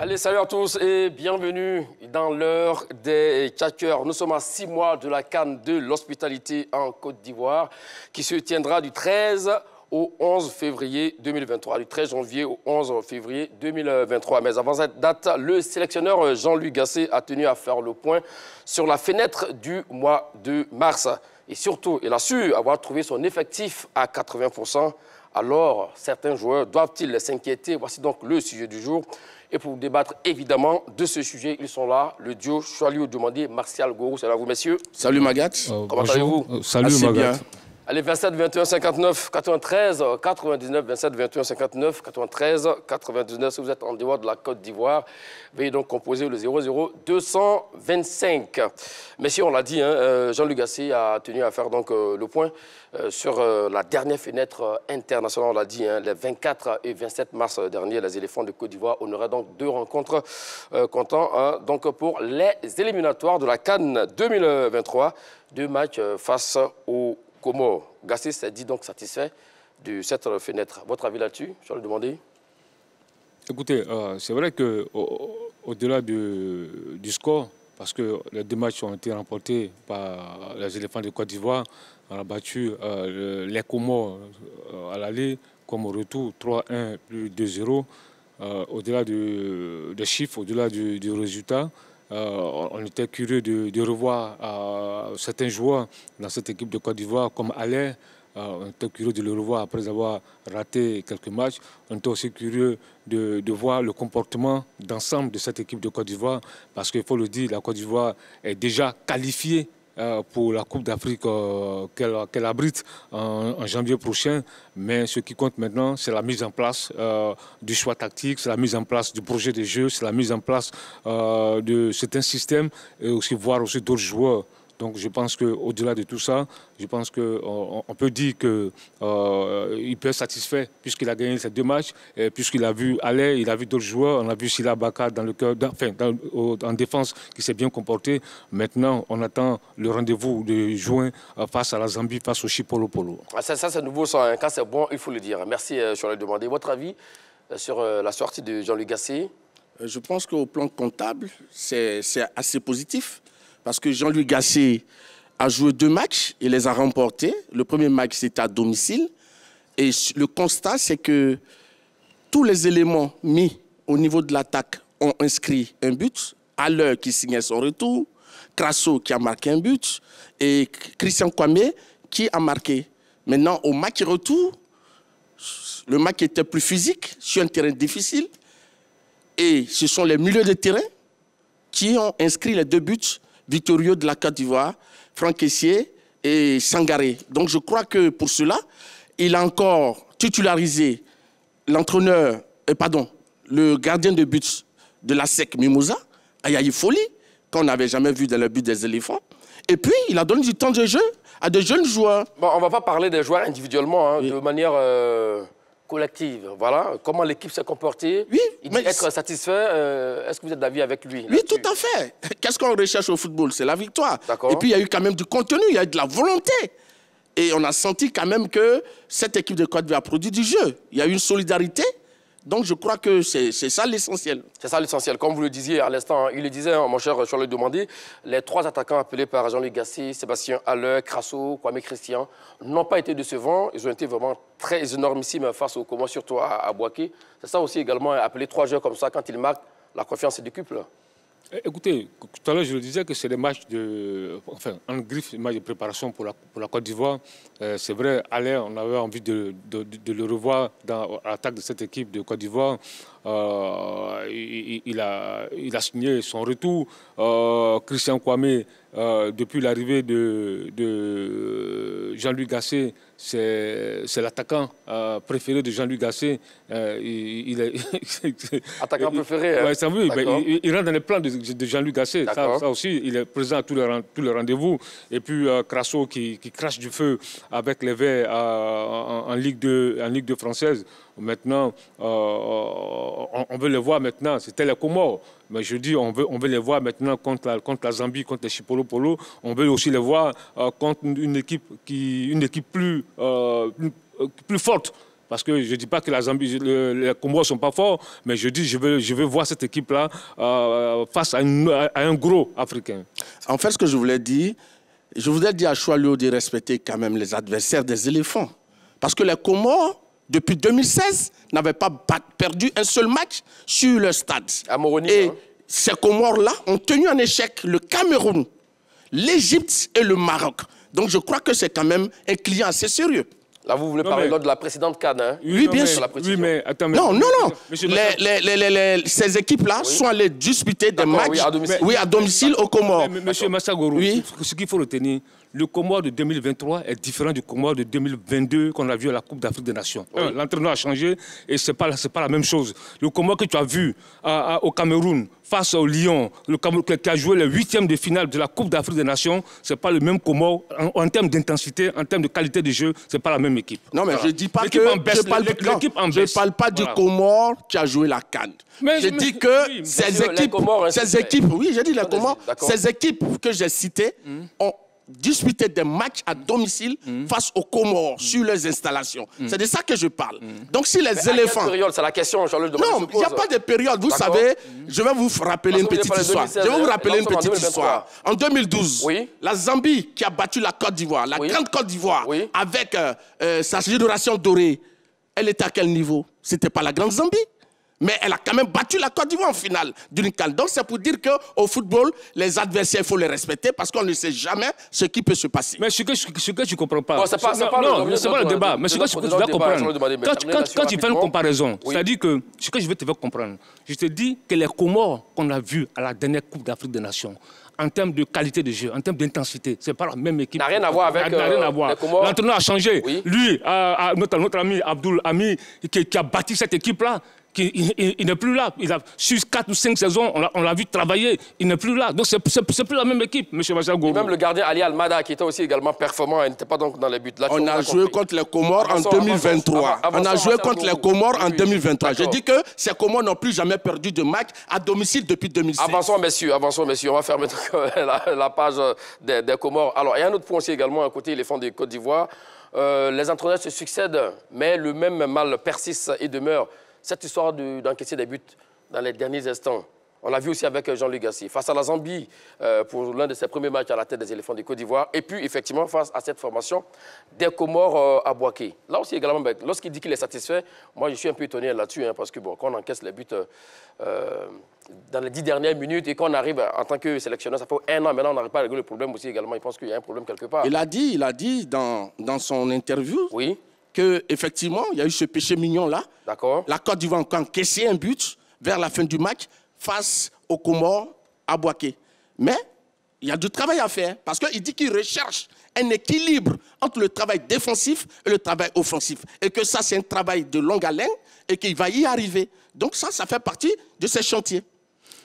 Allez, salut à tous et bienvenue dans l'heure des Tchatcheurs. Nous sommes à 6 mois de la CAN de l'hospitalité en Côte d'Ivoire qui se tiendra du 13 au 11 février 2023, du 13 janvier au 11 février 2023. Mais avant cette date, le sélectionneur Jean-Louis Gasset a tenu à faire le point sur la fenêtre du mois de mars. Et surtout, il a su avoir trouvé son effectif à 80%. Alors, certains joueurs doivent-ils s'inquiéter? Voici donc le sujet du jour. Et pour débattre évidemment de ce sujet, ils sont là, le duo Choualiou Demandé, Martial Gourou. Salut à vous, messieurs. Salut Magat. Comment allez-vous? Salut Magat. Allez, 27 21 59 93 99, 27 21 59 93 99. Si vous êtes en dehors de la Côte d'Ivoire, veuillez donc composer le 00 225. Messieurs, on l'a dit, hein, Jean-Luc Gasset a tenu à faire donc le point sur la dernière fenêtre internationale. On l'a dit, hein, les 24 et 27 mars dernier, les éléphants de Côte d'Ivoire honoraient donc 2 rencontres comptant donc pour les éliminatoires de la CAN 2023. 2 matchs face aux Comores. Gasset s'est dit donc satisfait de cette fenêtre. Votre avis là-dessus? Je vais le demander. Écoutez, c'est vrai qu'au-delà du score, parce que les 2 matchs ont été remportés par les éléphants de Côte d'Ivoire, on a battu les Comores à l'aller, comme au retour, 3-1 plus 2-0. Au-delà des chiffres, au-delà du résultat, on était curieux de revoir certains joueurs dans cette équipe de Côte d'Ivoire, comme Allaire. On était curieux de le revoir après avoir raté quelques matchs. On était aussi curieux de voir le comportement d'ensemble de cette équipe de Côte d'Ivoire, parce qu'il faut le dire, la Côte d'Ivoire est déjà qualifiée pour la Coupe d'Afrique qu'elle abrite en janvier prochain. Mais ce qui compte maintenant, c'est la mise en place du choix tactique, c'est la mise en place du projet de jeu, c'est la mise en place de certains systèmes et aussi voir aussi d'autres joueurs. Donc je pense qu'au-delà de tout ça, je pense qu'on peut dire qu'il peut être satisfait puisqu'il a gagné ces 2 matchs, puisqu'il a vu Allaire, il a vu d'autres joueurs, on a vu Sila Baka dans le cœur, en défense qui s'est bien comporté. Maintenant, on attend le rendez-vous de juin face à la Zambie, face au Chipolo-Polo. Ça c'est nouveau, ça. Quand c'est bon, il faut le dire. Merci, je vais le demander. Votre avis sur la sortie de Jean-Luc Gasset? Je pense qu'au plan comptable, c'est assez positif. Parce que Jean-Louis Gasset a joué 2 matchs, il les a remportés. Le premier match, c'était à domicile. Et le constat, c'est que tous les éléments mis au niveau de l'attaque ont inscrit un but. Allaire qui signait son retour, Crasso qui a marqué un but, et Christian Kwame qui a marqué. Maintenant, au match retour, le match était plus physique, sur un terrain difficile. Et ce sont les milieux de terrain qui ont inscrit les 2 buts victorieux de la Côte d'Ivoire, Franck Kessié et Sangaré. Donc je crois que pour cela, il a encore titularisé l'entraîneur, le gardien de but de la SEC Mimosa, Ayayi Foli, qu'on n'avait jamais vu dans le but des éléphants. Et puis, il a donné du temps de jeu à de jeunes joueurs. Bon, on ne va pas parler des joueurs individuellement, hein, oui, de manière collective. Voilà, comment l'équipe s'est comportée. Oui, il dit être satisfait. Est-ce que vous êtes d'avis avec lui? Oui, tout à fait. Qu'est-ce qu'on recherche au football? C'est la victoire. Et puis, il y a eu quand même du contenu, il y a eu de la volonté. Et on a senti quand même que cette équipe de Côte d'Ivoire a produit du jeu. Il y a eu une solidarité. Donc, je crois que c'est ça l'essentiel. C'est ça l'essentiel. Comme vous le disiez à l'instant, il le disait, mon cher Charles Demandé, les 3 attaquants appelés par Jean-Luc Gasset, Sébastien Allaire, Crasso, Kwame Christian, n'ont pas été décevants. Ils ont été vraiment très énormissimes face aux Comores, surtout à Boaké. C'est ça aussi également, appeler 3 joueurs comme ça, quand ils marquent, la confiance est décuple. Écoutez, tout à l'heure, je le disais que c'est des matchs en griffe, des matchs de préparation pour la Côte d'Ivoire. C'est vrai, Allaire, on avait envie de le revoir dans l'attaque de cette équipe de Côte d'Ivoire. Il a signé son retour. Christian Kwame, depuis l'arrivée de Jean-Luc Gasset, c'est l'attaquant préféré de Jean-Luc Gasset. Attaquant préféré, ouais, ça veut, il rentre dans les plans de Jean-Luc Gasset. Ça aussi, il est présent à tous les rendez-vous. Et puis Crasso qui crache du feu avec les Verts en Ligue 2 française. Maintenant, on veut les voir maintenant. C'était les Comores. Mais je dis, on veut les voir maintenant contre la Zambie, contre les Chipolo-Polo. On veut aussi les voir contre une équipe plus forte. parce que je ne dis pas que la Zambie, les Comores ne sont pas forts, mais je dis je veux voir cette équipe-là face à un gros Africain. En fait, ce que je voulais dire à Choualio de respecter quand même les adversaires des éléphants. Parce que les Comores, depuis 2016, n'avaient pas perdu un seul match sur le stade. À Moroni, et hein. Ces Comores-là ont tenu en échec le Cameroun, l'Égypte et le Maroc. Donc je crois que c'est quand même un client assez sérieux. Là, vous voulez parler lors de la précédente CAN, hein? Oui, bien sûr. Oui, mais attends. Non. Ces équipes-là sont allées disputer des matchs à domicile aux Comores. Monsieur Massagoro, ce qu'il faut retenir, le Comore de 2023 est différent du Comore de 2022 qu'on a vu à la Coupe d'Afrique des Nations. Oui. L'entraîneur a changé et ce n'est pas la même chose. Le Comore que tu as vu au Cameroun face au Lyon, le Cameroun qui a joué les 8e de finale de la Coupe d'Afrique des Nations, ce n'est pas le même Comore en termes d'intensité, en termes de qualité de jeu, ce n'est pas la même équipe. Non, mais voilà. je ne dis pas que... Je ne parle pas du Comore qui a joué la CAN. Je dis que ces équipes, oui, j'ai dit les Comores, ces équipes que j'ai citées ont disputer des matchs à domicile face aux Comores sur leurs installations. C'est de ça que je parle. Donc si les éléphants... C'est la question, Charles. Non, il n'y a pas de période. Vous savez, je vais vous rappeler une petite histoire. En 2012, la Zambie qui a battu la Côte d'Ivoire, la grande Côte d'Ivoire, avec sa génération dorée, elle était à quel niveau? C'était pas la grande Zambie. Mais elle a quand même battu la Côte d'Ivoire en finale d'une CAN. Donc c'est pour dire qu'au football, les adversaires, il faut les respecter parce qu'on ne sait jamais ce qui peut se passer. Mais ce que tu ne comprends pas... Bon, c'est pas le débat. Mais ce que tu dois comprendre, quand tu fais une comparaison, c'est-à-dire que ce que je veux te faire comprendre, je te dis que les Comores qu'on a vus à la dernière Coupe d'Afrique des Nations, en termes de qualité de jeu, en termes d'intensité, ce n'est pas la même équipe. N'a rien à voir avec les Comores. L'entraîneur a changé. Oui. Lui, notre ami Abdoul Ami, qui a bâti cette équipe-là, il n'est plus là. Il a, sur 4 ou 5 saisons, on l'a vu travailler. Il n'est plus là. Donc, ce n'est plus la même équipe, M. Massagoro. Et même le gardien Ali Almada, qui était aussi également performant, il n'était pas donc dans les buts. Là, on a joué contre les Comores en 2023. On a joué contre les Comores en 2023. Je dis que ces Comores n'ont plus jamais perdu de match à domicile depuis 2016. Avançons, messieurs. On va fermer la page des Comores. Alors, il y a un autre point aussi également à côté, les fonds de Côte d'Ivoire. Les entraîneurs se succèdent, mais le même mal persiste et demeure. Cette histoire d'encaisser des buts dans les derniers instants, on l'a vu aussi avec Jean-Luc Gassi. Face à la Zambie, pour l'un de ses premiers matchs à la tête des éléphants de Côte d'Ivoire. Et puis, effectivement, face à cette formation des Comores à Bouaké. Là aussi, également, lorsqu'il dit qu'il est satisfait, moi, je suis un peu étonné là-dessus, hein, parce que bon, quand on encaisse les buts dans les 10 dernières minutes et qu'on arrive en tant que sélectionneur, ça fait 1 an maintenant, on n'arrive pas à régler le problème aussi également. Il pense qu'il y a un problème quelque part. Il a dit dans son interview... Oui. Qu'effectivement, il y a eu ce péché mignon-là. La Côte d'Ivoire a encaissé un but vers la fin du match face aux Comores à Bouaké. Mais il y a du travail à faire parce qu'il dit qu'il recherche un équilibre entre le travail défensif et le travail offensif. Et que ça, c'est un travail de longue haleine et qu'il va y arriver. Donc ça fait partie de ces chantiers.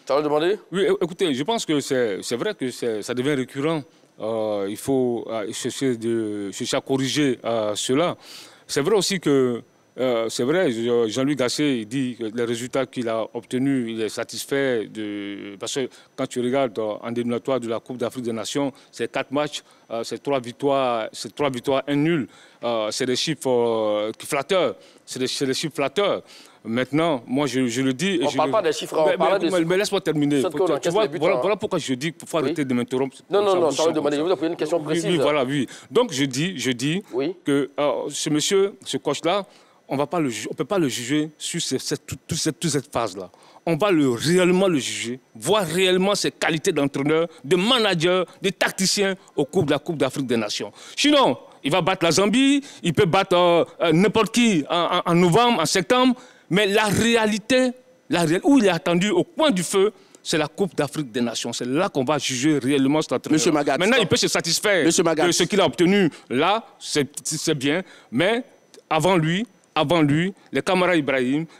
Tu as demandé? Oui, écoutez, je pense que c'est vrai que ça devient récurrent. Il faut chercher à corriger cela. C'est vrai aussi que, Jean-Luc Gasset, il dit que les résultats qu'il a obtenus, il est satisfait parce que quand tu regardes en éliminatoire de la Coupe d'Afrique des Nations, c'est 4 matchs, c'est 3 victoires, 1 nul. C'est des chiffres flatteurs. C'est des chiffres flatteurs. Maintenant, moi, je le dis... On ne parle pas des chiffres, on parle des chiffres. Mais laisse-moi terminer. Tu vois, voilà pourquoi je dis qu'il faut arrêter de m'interrompre. Non, ça va demander. Je vous ai posé une question précise. Oui. Donc, je dis que ce monsieur, ce coach-là, on ne peut pas le juger sur toute cette phase-là. On va réellement le juger, voir réellement ses qualités d'entraîneur, de manager, de tacticien au cours de la Coupe d'Afrique des Nations. Sinon, il va battre la Zambie, il peut battre n'importe qui en novembre, en septembre, mais la réalité où il est attendu au coin du feu, c'est la Coupe d'Afrique des Nations. C'est là qu'on va juger réellement cet entraîneur. Maintenant, il peut se satisfaire de ce qu'il a obtenu là, c'est bien, mais avant lui, les Camara Ibrahim, comme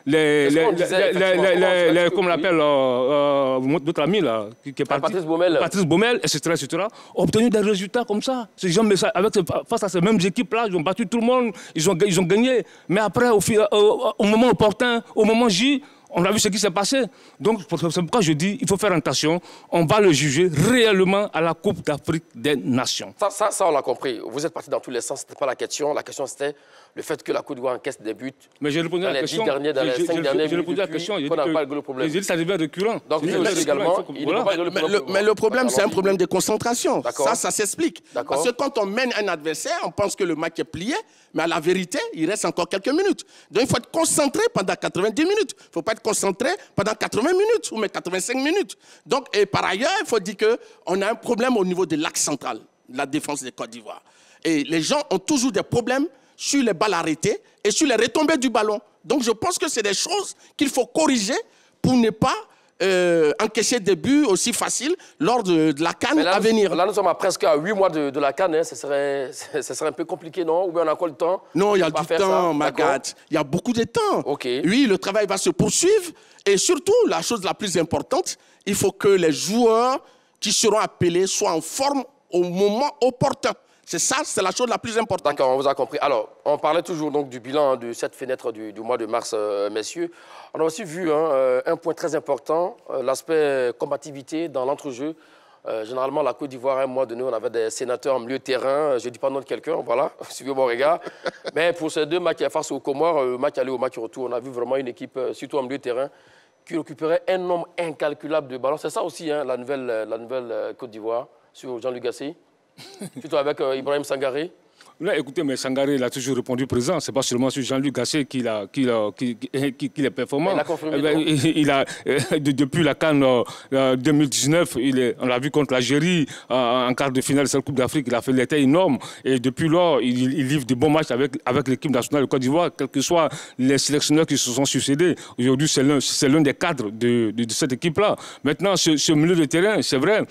on l'appelle, notre ami là, qui est parti, Patrice Baumel, etc., ont obtenu des résultats comme ça. Ces gens, face à ces mêmes équipes-là, ils ont battu tout le monde, ils ont gagné. Mais après, au moment opportun, au moment J, On a vu ce qui s'est passé. Donc, c'est pourquoi je dis il faut faire attention. On va le juger réellement à la Coupe d'Afrique des Nations. Ça, on l'a compris. Vous êtes parti dans tous les sens. Ce n'était pas la question. La question, c'était le fait que la Côte d'Ivoire encaisse des buts. Mais j'ai répondu à la question. Dans les 5 dernières minutes, on n'a pas réglé le problème. J'ai dit ça devient récurrent. Donc, lui aussi également, il ne peut pas régler le problème. Mais le problème, c'est un problème de concentration. Ça s'explique. Parce que quand on mène un adversaire, on pense que le match est plié, mais à la vérité, il reste encore quelques minutes. Donc, il faut être concentré pendant 90 minutes. Il ne faut pas être concentré pendant 80 minutes ou même 85 minutes. Donc, et par ailleurs, il faut dire qu'on a un problème au niveau de l'axe central, de la défense de Côte d'Ivoire. Et les gens ont toujours des problèmes sur les balles arrêtées et sur les retombées du ballon. Donc, je pense que c'est des choses qu'il faut corriger pour ne pas encaisser des buts aussi faciles lors de la CAN à venir. Là, nous sommes presque à 8 mois de la CAN. Hein. Ce serait un peu compliqué, non? Ou bien on a encore le temps? Non, il y a du temps, Magat. Il y a beaucoup de temps. Okay. Oui, le travail va se poursuivre. Et surtout, la chose la plus importante, il faut que les joueurs qui seront appelés soient en forme au moment opportun. C'est ça, c'est la chose la plus importante. D'accord, on vous a compris. Alors, on parlait toujours donc, du bilan de cette fenêtre du mois de mars, messieurs. On a aussi vu un point très important, l'aspect combativité dans l'entrejeu. Généralement, la Côte d'Ivoire, à un mois donné, on avait des sénateurs en milieu de terrain. Je ne dis pas le nom de quelqu'un, voilà, suivez mon regard. Mais pour ces deux matchs face aux Comores, match aller au match retour, on a vu vraiment une équipe, surtout en milieu de terrain, qui récupérait un nombre incalculable de ballons. C'est ça aussi, hein, la nouvelle Côte d'Ivoire, sur Jean-Luc Gasset. Surtout avec Ibrahim Sangaré. Là, écoutez, mais Sangaré, il a toujours répondu présent. Ce n'est pas seulement sur Jean-Luc Gasset qu'il est performant. Il a confirmé. Depuis la CAN 2019, on l'a vu contre l'Algérie en quart de finale de cette Coupe d'Afrique. Il a fait l'état énorme. Et depuis lors, il livre de bons matchs avec l'équipe nationale de Côte d'Ivoire, quels que soient les sélectionneurs qui se sont succédés. Aujourd'hui, c'est l'un des cadres de cette équipe-là. Maintenant, ce milieu de terrain, c'est vrai,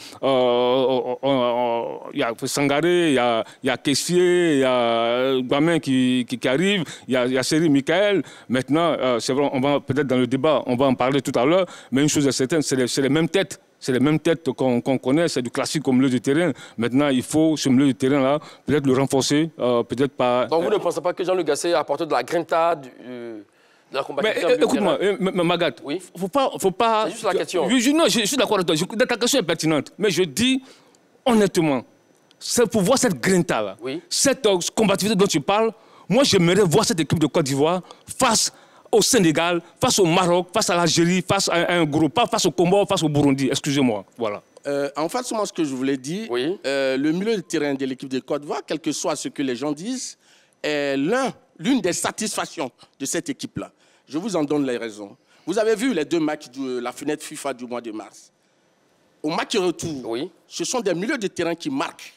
il y a Sangaré, il y a Kessié, il y a Gamin qui arrive, il y a Seri Michael. Maintenant, c'est vrai, on va peut-être dans le débat, on va en parler tout à l'heure, mais une chose est certaine, c'est les mêmes têtes. C'est les mêmes têtes qu'on connaît, c'est du classique au milieu de terrain. Maintenant, il faut, ce milieu de terrain-là, peut-être le renforcer, peut-être pas... Donc vous ne pensez pas que Jean-Luc Gasset a apporté de la grinta, de la combativité? Mais écoute-moi, Magat, oui? faut pas... C'est juste la question. Non, je suis d'accord avec toi, ta question est pertinente, mais je dis honnêtement, c'est pour voir cette grinta-là, oui, cette combativité dont tu parles, moi j'aimerais voir cette équipe de Côte d'Ivoire face au Sénégal, face au Maroc, face à l'Algérie, face à un groupe, pas face au Comores, face au Burundi, excusez-moi, voilà. En fait, moi, ce que je voulais dire, oui, le milieu de terrain de l'équipe de Côte d'Ivoire, quel que soit ce que les gens disent, est l'une des satisfactions de cette équipe-là. Je vous en donne les raisons. Vous avez vu les deux matchs de la fenêtre FIFA du mois de mars. Au match retour, oui, ce sont des milieux de terrain qui marquent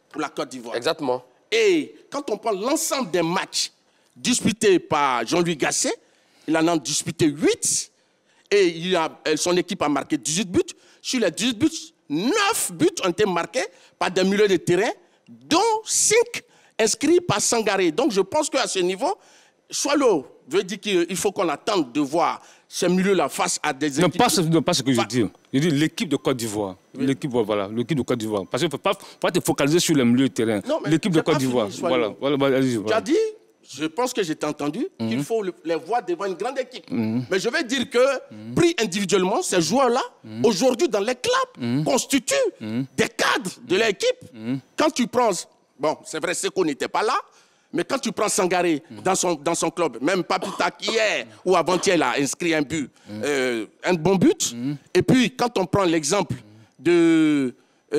pour la Côte d'Ivoire. Exactement. Et quand on prend l'ensemble des matchs disputés par Jean-Louis Gasset, il en a disputé 8 et son équipe a marqué 18 buts. Sur les 18 buts, 9 buts ont été marqués par des milieux de terrain, dont 5 inscrits par Sangaré. Donc je pense qu'à ce niveau, Swallow veut dire qu'il faut qu'on attende de voir ces milieux-là face à des équipes... Non, pas ce que je dis. Je dis l'équipe de Côte d'Ivoire. Oui. L'équipe de Côte d'Ivoire. Parce qu'il ne faut pas te focaliser sur le milieu de terrain. L'équipe de Côte d'Ivoire. Voilà. Tu as dit, je pense que j'ai entendu, qu'il faut les voir devant une grande équipe. Mais je vais dire que, pris individuellement, ces joueurs-là, aujourd'hui dans les clubs, constituent des cadres de l'équipe. Quand tu prends... Bon, c'est vrai, c'est qu'on n'était pas là. Mais quand tu prends Sangaré dans son club, même pas plus tard qu'hier ou avant-hier, il a inscrit un but, un bon but. Et puis, quand on prend l'exemple de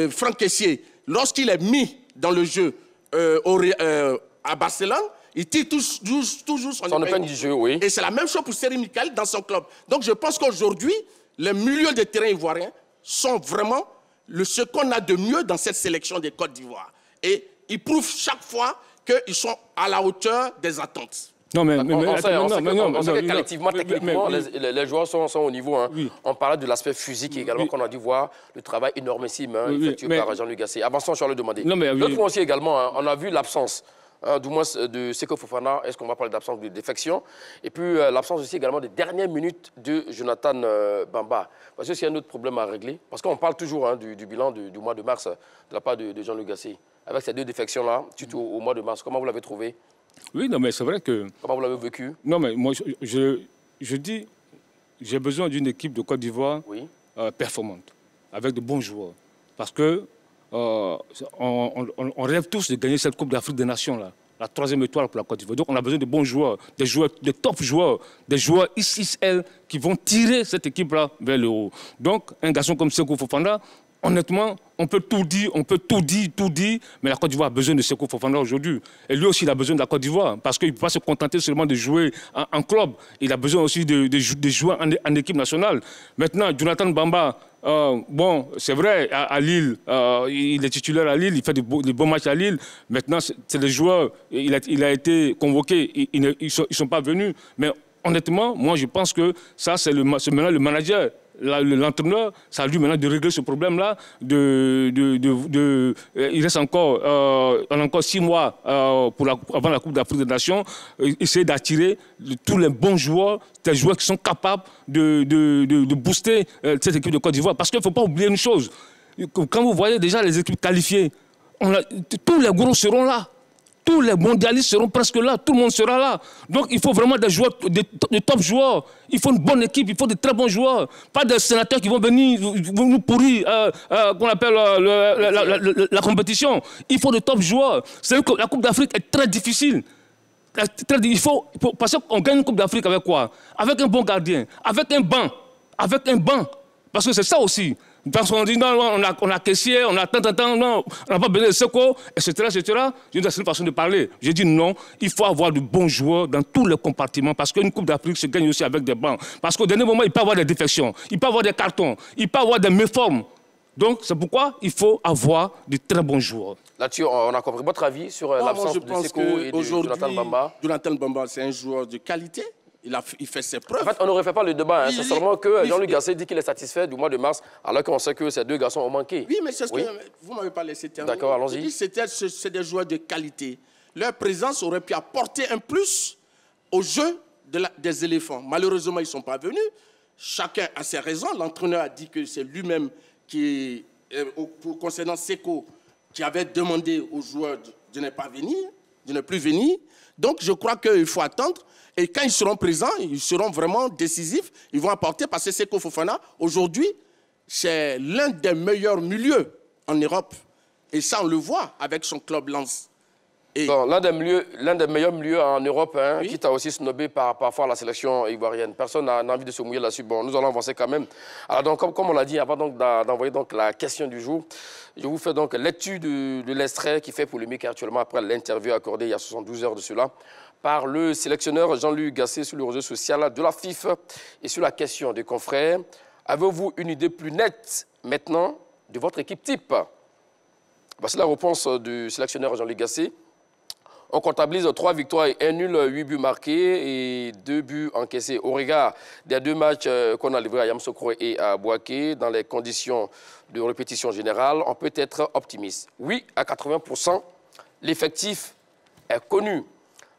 Franck Kessié, lorsqu'il est mis dans le jeu à Barcelone, il tire toujours son épingle du jeu, oui. Et c'est la même chose pour Seri Michael dans son club. Donc, je pense qu'aujourd'hui, les milieux de terrain ivoiriens sont vraiment ce qu'on a de mieux dans cette sélection des Côte d'Ivoire. Et ils prouvent chaque fois qu'ils sont à la hauteur des attentes. Non, mais on sait que collectivement, techniquement, les joueurs sont au niveau. Hein. Oui. On parlait de l'aspect physique également, qu'on a dû voir le travail énormissime effectué par Jean-Luc Gasset. Avançons, je vais le demander. L'autre point aussi également, hein, on a vu l'absence, du moins de Seko Fofana. Est-ce qu'on va parler d'absence de défection? Et puis l'absence aussi également des dernières minutes de Jonathan Bamba. Parce que c'est un autre problème à régler. Parce qu'on parle toujours du bilan du mois de mars de la part de Jean-Luc Gasset. Avec ces deux défections-là, surtout au mois de mars, comment vous l'avez trouvé? Oui, non, mais c'est vrai que... Comment vous l'avez vécu? Non, mais moi, je dis, j'ai besoin d'une équipe de Côte d'Ivoire performante, avec de bons joueurs. Parce que on rêve tous de gagner cette Coupe d'Afrique des Nations, là, la 3e étoile pour la Côte d'Ivoire. Donc on a besoin de bons joueurs, des top joueurs, des joueurs XXL qui vont tirer cette équipe-là vers le haut. Donc un garçon comme Sékou Fofana, honnêtement, on peut tout dire, mais la Côte d'Ivoire a besoin de Sékou Fofana aujourd'hui. Et lui aussi, il a besoin de la Côte d'Ivoire, parce qu'il ne peut pas se contenter seulement de jouer en club. Il a besoin aussi de jouer en équipe nationale. Maintenant, Jonathan Bamba, bon, c'est vrai, à Lille, il est titulaire à Lille, il fait de bons matchs à Lille. Maintenant, c'est les joueurs, il a été convoqué, ils ne sont pas venus. Mais honnêtement, moi, je pense que ça, c'est maintenant le manager. L'entraîneur, c'est à lui maintenant de régler ce problème-là. Il reste encore 6 mois avant la Coupe d'Afrique des Nations. Essayer d'attirer tous les bons joueurs, des joueurs qui sont capables de booster cette équipe de Côte d'Ivoire. Parce qu'il ne faut pas oublier une chose. Quand vous voyez déjà les équipes qualifiées, tous les gros seront là. Tous les mondialistes seront presque là, tout le monde sera là. Donc il faut vraiment des joueurs, des top joueurs. Il faut une bonne équipe, il faut de très bons joueurs. Pas des sénateurs qui vont venir nous pourrir qu'on appelle la compétition. Il faut de top joueurs. C'est que la Coupe d'Afrique est très difficile. Parce qu'on gagne une Coupe d'Afrique avec quoi? Avec un bon gardien, avec un banc. Parce que c'est ça aussi. Parce qu'on dit, non, on a caissier, on a non, on n'a pas besoin de secours, etc. J'ai une façon de parler. J'ai dit non, il faut avoir de bons joueurs dans tous les compartiments, parce qu'une Coupe d'Afrique se gagne aussi avec des bancs. Parce qu'au dernier moment, il peut y avoir des défections, il peut y avoir des cartons, il peut y avoir des méformes. Donc, c'est pourquoi il faut avoir de très bons joueurs. Là-dessus, on a compris votre avis sur l'absence de Sékou et de Jonathan Bamba. Jonathan Bamba, c'est un joueur de qualité. Il fait ses preuves. En fait, on ne refait pas le débat. C'est seulement que Jean-Luc Gasset dit qu'il est satisfait du mois de mars, alors qu'on sait que ces 2 garçons ont manqué. Oui, mais c'est ce que vous ne m'avez pas laissé terminer. D'accord, allons-y. C'est des joueurs de qualité. Leur présence aurait pu apporter un plus au jeu des éléphants. Malheureusement, ils ne sont pas venus. Chacun a ses raisons. L'entraîneur a dit que c'est lui-même qui, concernant Sékou, qui avait demandé aux joueurs de ne plus venir. Donc, je crois qu'il faut attendre. Et quand ils seront présents, ils seront vraiment décisifs. Ils vont apporter, parce que Sékou Fofana, aujourd'hui, c'est l'un des meilleurs milieux en Europe. Et ça, on le voit avec son club Lens. Bon, l'un des meilleurs milieux en Europe, hein, quitte à aussi snobé parfois la sélection ivoirienne. Personne n'a envie de se mouiller là-dessus. Bon, nous allons avancer quand même. Alors, donc, comme on l'a dit, avant d'envoyer la question du jour, je vous fais donc lecture de l'extrait qui fait polémique actuellement après l'interview accordée il y a 72 heures de cela par le sélectionneur Jean-Luc Gasset sur le réseau social de la FIFA et sur la question des confrères. Avez-vous une idée plus nette maintenant de votre équipe type? Voici la réponse du sélectionneur Jean-Luc Gasset. On comptabilise 3 victoires et 1 nul, 8 buts marqués et 2 buts encaissés. Au regard des 2 matchs qu'on a livrés à Yamoussoukro et à Bouaké, dans les conditions de répétition générale, on peut être optimiste. Oui, à 80%, l'effectif est connu.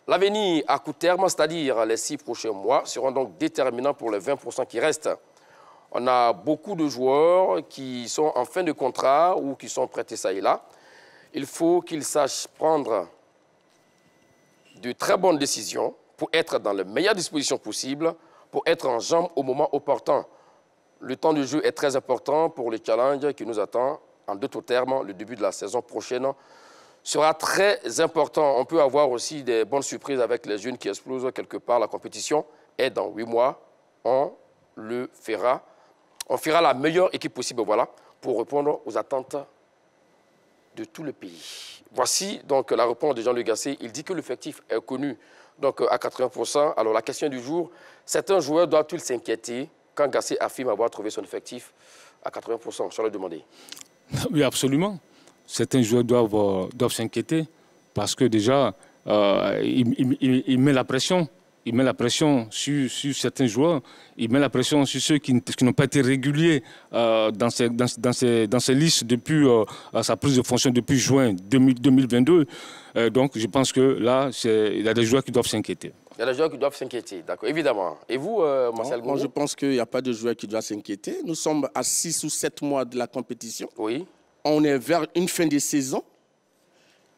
L'avenir à court terme, c'est-à-dire les 6 prochains mois, seront donc déterminants pour les 20% qui restent. On a beaucoup de joueurs qui sont en fin de contrat ou qui sont prêtés ça et là. Il faut qu'ils sachent prendre de très bonnes décisions pour être dans les meilleures dispositions possibles, pour être en jambes au moment opportun. Le temps de jeu est très important pour le challenge qui nous attend. En d'autres termes, le début de la saison prochaine sera très important. On peut avoir aussi des bonnes surprises avec les jeunes qui explosent quelque part. La compétition est dans 8 mois. On le fera. On fera la meilleure équipe possible, voilà, pour répondre aux attentes de tout le pays. Voici donc la réponse de Jean-Luc Gasset. Il dit que l'effectif est connu donc à 80%. Alors la question du jour, certains joueurs doivent-ils s'inquiéter quand Gasset affirme avoir trouvé son effectif à 80%? Je vais le demander. Oui, absolument. Certains joueurs doivent s'inquiéter parce que déjà, il met la pression. Il met la pression sur certains joueurs. Il met la pression sur ceux qui n'ont pas été réguliers dans ces listes depuis sa prise de fonction depuis juin 2022. Donc, je pense que là, il y a des joueurs qui doivent s'inquiéter. Il y a des joueurs qui doivent s'inquiéter, d'accord, évidemment. Et vous, Marcel Gourou? Moi, je pense qu'il n'y a pas de joueurs qui doivent s'inquiéter. Nous sommes à 6 ou 7 mois de la compétition. Oui. On est vers une fin de saison.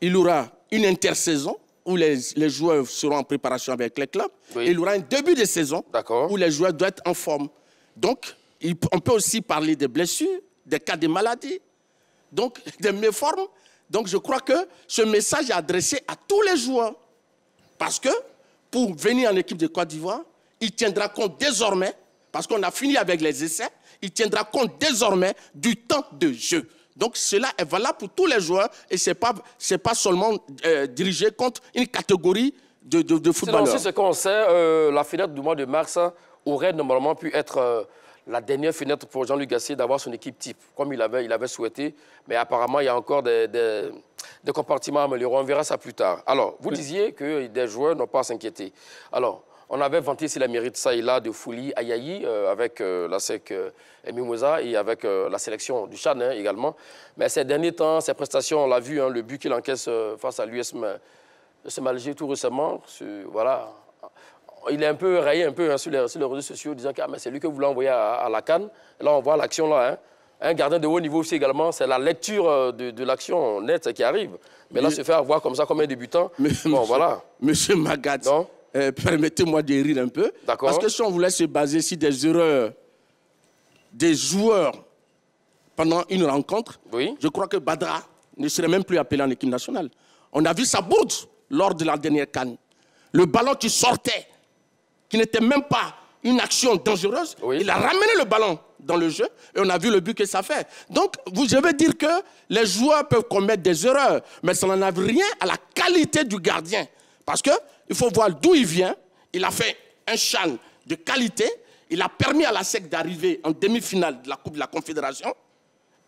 Il y aura une intersaison où les joueurs seront en préparation avec les clubs. Oui. Et il y aura un début de saison où les joueurs doivent être en forme. Donc, on peut aussi parler des blessures, des cas de maladie, donc des méformes. Donc, je crois que ce message est adressé à tous les joueurs. Parce que, pour venir en équipe de Côte d'Ivoire, il tiendra compte désormais, parce qu'on a fini avec les essais, il tiendra compte désormais du temps de jeu. Donc, cela est valable pour tous les joueurs et ce n'est pas seulement dirigé contre une catégorie de footballeurs. C'est ce qu'on sait, la fenêtre du mois de mars aurait normalement pu être la dernière fenêtre pour Jean-Luc Gasset d'avoir son équipe type, comme il avait souhaité. Mais apparemment, il y a encore des compartiments à améliorer. On verra ça plus tard. Alors, vous disiez que des joueurs n'ont pas à s'inquiéter. Alors, on avait vanté ici la mérite ça et là de Fouli Ayayi avec la SEC Mimosa et avec la sélection du Tchad également. Mais ces derniers temps, ses prestations, on l'a vu, le but qu'il encaisse face à l'USM Alger tout récemment, voilà. Il est un peu rayé sur les réseaux sociaux, disant que c'est lui que vous voulez envoyer à la CAN. Là, on voit l'action là. Un gardien de haut niveau aussi également, c'est la lecture de l'action nette qui arrive. Mais là, se faire avoir comme ça, comme un débutant, voilà. Monsieur Magat, permettez-moi de rire un peu. Parce que si on voulait se baser sur des erreurs des joueurs pendant une rencontre, je crois que Badra ne serait même plus appelé en équipe nationale. On a vu sa bourde lors de la dernière CAN. Le ballon qui sortait, qui n'était même pas une action dangereuse, il a ramené le ballon dans le jeu et on a vu le but que ça fait. Donc, je veux dire que les joueurs peuvent commettre des erreurs, mais ça n'enlève rien à la qualité du gardien. Parce qu'il faut voir d'où il vient. Il a fait un CHAN de qualité. Il a permis à la SEC d'arriver en demi-finale de la Coupe de la Confédération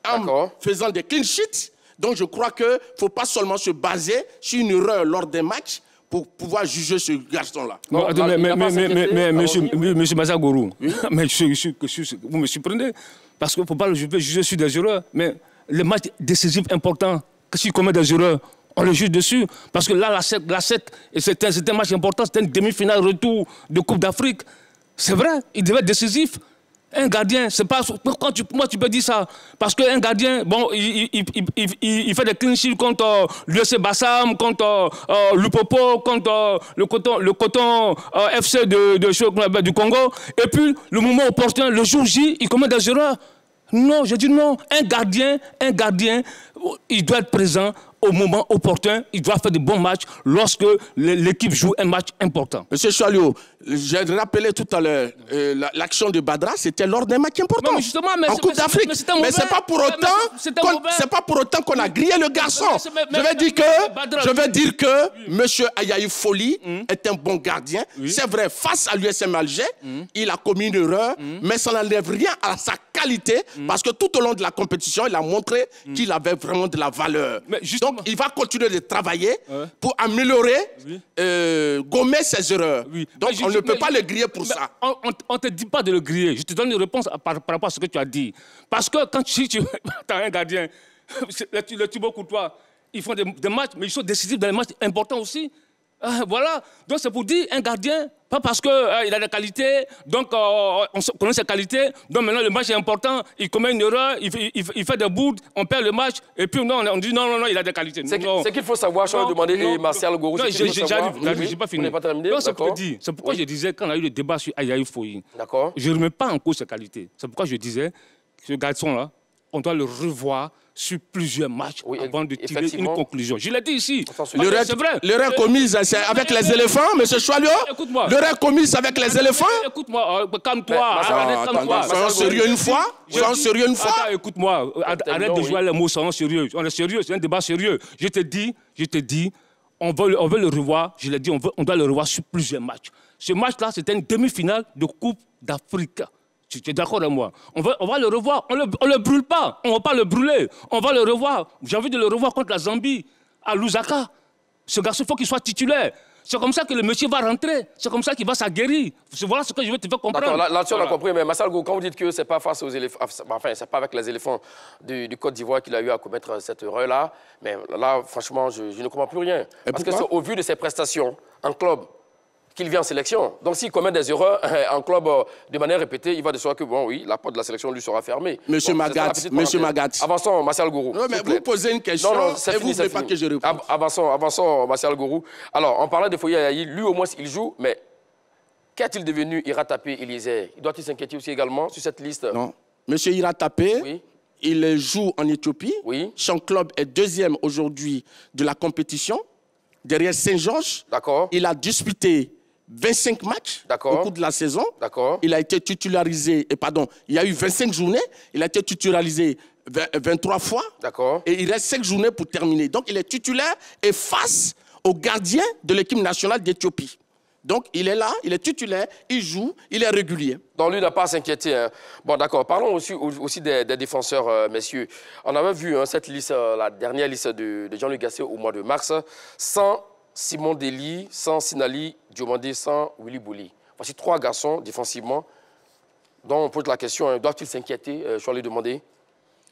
en faisant des clean sheets. Donc, je crois qu'il ne faut pas seulement se baser sur une erreur lors des matchs pour pouvoir juger ce garçon-là. Mais monsieur Mazagorou, vous me surprenez, parce qu'il ne faut pas le juger sur des erreurs, mais les matchs décisifs importants, que s'il commet des erreurs, on le juge dessus. Parce que là, la SEC, c'était un match important, c'était une demi-finale retour de Coupe d'Afrique. C'est vrai, il devait être décisif. Un gardien, c'est pas... Moi, tu peux dire ça. Parce qu'un gardien, bon, il fait des clean sheets contre l'USC Bassam, contre Lupopo, contre le coton FC du Congo. Et puis, le moment opportun, le jour J, il commet des erreurs. Non, je dis non. Un gardien, il doit être présent au moment opportun. Il doit faire de bons matchs lorsque l'équipe joue un match important. Monsieur Choualio, j'ai rappelé tout à l'heure, l'action de Badra, c'était lors d'un match important. En Coupe d'Afrique. Mais ce n'est pas pour autant qu'on a grillé le garçon. Je veux dire que monsieur Ayayi Fouli est un bon gardien. C'est vrai, face à l'USM Alger, il a commis une erreur, mais ça n'enlève rien à sa qualité, parce que tout au long de la compétition, il a montré qu'il avait vraiment de la valeur. Donc, il va continuer de travailler pour améliorer, gommer ses erreurs. Donc, on ne peut pas le griller pour ça. On ne te dit pas de le griller. Je te donne une réponse par rapport à ce que tu as dit. Parce que quand tu as un gardien, le Thibaut Courtois, ils font des matchs, mais ils sont décisifs dans les matchs importants aussi. Voilà. Donc, c'est pour dire un gardien, pas parce qu'il a des qualités, donc on connaît ses qualités, donc maintenant le match est important, il commet une erreur, il fait des bourdes, on perd le match, et puis non, on dit non, il a des qualités. C'est qu'il faut savoir, je vais demander, Martial Gourou, j'ai pas fini. C'est pourquoi je disais, quand on a eu le débat sur Ayayi Foyi, je ne remets pas en cause ses qualités. C'est pourquoi je disais, ce garçon-là, on doit le revoir sur plusieurs matchs avant de tirer une conclusion. Je l'ai dit ici. C'est vrai. L'erreur commise avec les éléphants, M. Choualio. L'erreur commise avec les éléphants. Écoute-moi, calme-toi. Soyons sérieux une fois. Écoute-moi, arrête de jouer les mots, soyons sérieux. On est sérieux, c'est un débat sérieux. Je te dis, on veut le revoir. Je l'ai dit, on doit le revoir sur plusieurs matchs. Ce match-là, c'était une demi-finale de Coupe d'Afrique. Tu es d'accord avec moi? On va le revoir. On ne le brûle pas. On ne va pas le brûler. On va le revoir. J'ai envie de le revoir contre la Zambie, à Lusaka. Ce garçon, il faut qu'il soit titulaire. C'est comme ça que le monsieur va rentrer. C'est comme ça qu'il va s'aguerrir. Voilà ce que je veux te faire comprendre. Là-dessus, on a compris. Mais Marcel Gourou, quand vous dites que ce n'est pas face aux éléphants, enfin, c'est pas avec les éléphants du Côte d'Ivoire qu'il a eu à commettre cette erreur-là. Mais là, franchement, je ne comprends plus rien. Parce que au vu de ses prestations en club, qu'il vient en sélection. Donc, s'il commet des erreurs en club de manière répétée, il va de soi que, bon, oui, la porte de la sélection lui sera fermée. Monsieur Magat, Monsieur Magat. Avançons, Martial Gourou. Non, mais vous posez une question non, et vous ne voulez pas que je réponde. Avançons, Martial Gourou. Alors, on parlait de Foye Ayayi. Lui, au moins, il joue, mais qu'est-il devenu Ira Tapé, Eliezer? Il doit-il s'inquiéter aussi également sur cette liste? Non. Monsieur Ira Tapé, oui. Il joue en Éthiopie. Oui. Son club est deuxième aujourd'hui de la compétition, derrière Saint-Georges. D'accord. Il a disputé 25 matchs au cours de la saison. D'accord. Il a été titularisé, il y a eu 25 journées. Il a été titularisé 23 fois. D'accord. Et il reste 5 journées pour terminer. Donc, il est titulaire et face au gardien de l'équipe nationale d'Éthiopie. Donc, il est là, il est titulaire, il joue, il est régulier. Donc, lui n'a pas à s'inquiéter. Hein. Bon, d'accord. Parlons aussi des défenseurs, messieurs. On avait vu cette liste, la dernière liste de Jean-Luc Gasset au mois de mars, sans Simon Deli, sans Sinali Diomandé, sans Willy Boli. Voici 3 garçons défensivement dont on pose la question, hein, doivent-ils s'inquiéter? Je vais les demander.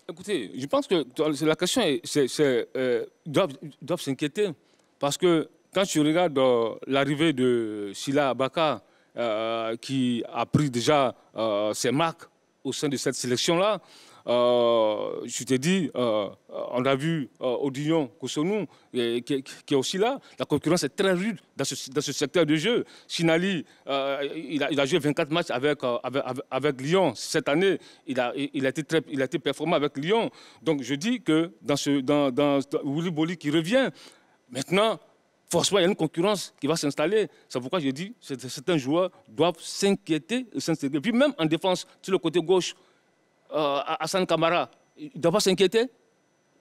Écoutez, je pense que la question doivent s'inquiéter parce que quand tu regardes l'arrivée de Sila Abaka, qui a pris déjà ses marques au sein de cette sélection-là, je te dis, on a vu Odillon Kosonou qui est aussi là. La concurrence est très rude dans ce secteur de jeu. Sinali, il a joué 24 matchs avec Lyon. Cette année, il a été performant avec Lyon. Donc je dis que dans Willy Boli qui revient, maintenant, forcément, il y a une concurrence qui va s'installer. C'est pourquoi je dis que certains joueurs doivent s'inquiéter. Et puis même en défense, sur le côté gauche, Hassan Kamara, il ne doit pas s'inquiéter.